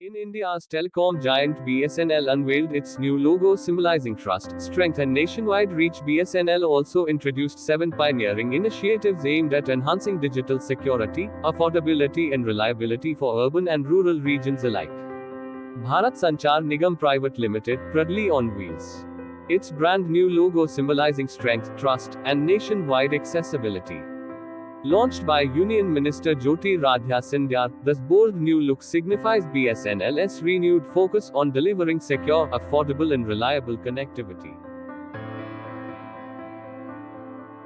In India's telecom giant BSNL unveiled its new logo symbolizing trust, strength and nationwide reach. BSNL also introduced 7 pioneering initiatives aimed at enhancing digital security, affordability and reliability for urban and rural regions alike. Bharat Sanchar Nigam Limited, proudly unveils its brand new logo symbolizing strength, trust, and nationwide accessibility. Launched by Union Minister Jyotiraditya Scindia, this bold new look signifies BSNL's renewed focus on delivering secure, affordable and reliable connectivity.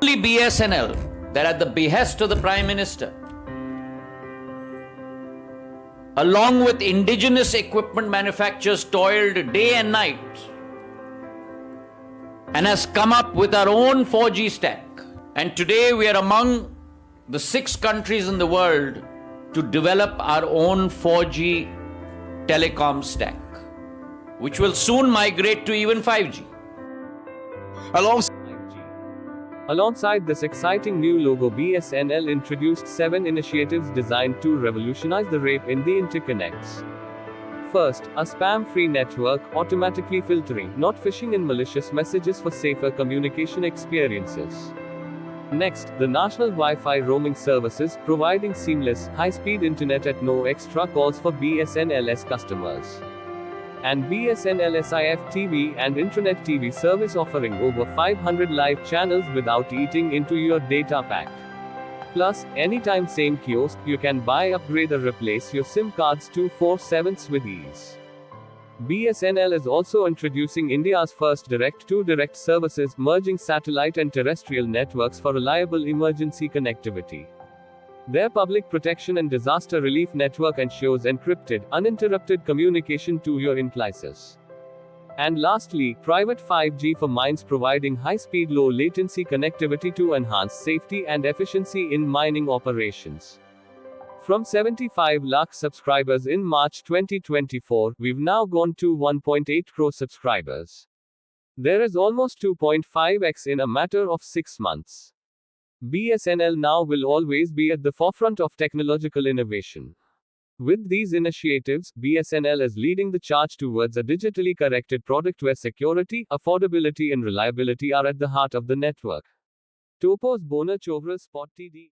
Only BSNL, that at the behest of the Prime Minister, along with indigenous equipment manufacturers, toiled day and night and has come up with our own 4G stack. And today we are among the 6 countries in the world to develop our own 4G telecom stack, which will soon migrate to even 5G. Alongside this exciting new logo, BSNL introduced 7 initiatives designed to revolutionize the rape in the interconnects. First, a spam-free network, automatically filtering, not phishing and malicious messages for safer communication experiences. Next, the national Wi-Fi roaming services, providing seamless, high-speed internet at no extra cost for BSNL's customers. And BSNL SIF TV and Internet TV service offering over 500 live channels without eating into your data pack. Plus, anytime same kiosk, you can buy, upgrade or replace your SIM cards 24/7 with ease. BSNL is also introducing India's first direct-to-direct services, merging satellite and terrestrial networks for reliable emergency connectivity. Their public protection and disaster relief network ensures encrypted, uninterrupted communication to your devices. And lastly, private 5G for mines, providing high-speed, low-latency connectivity to enhance safety and efficiency in mining operations. From 75 lakh subscribers in March 2024, we've now gone to 1.8 crore subscribers. There is almost 2.5x in a matter of 6 months. BSNL now will always be at the forefront of technological innovation. With these initiatives, BSNL is leading the charge towards a digitally corrected product where security, affordability and reliability are at the heart of the network. Topos Bona Chovra Spot TD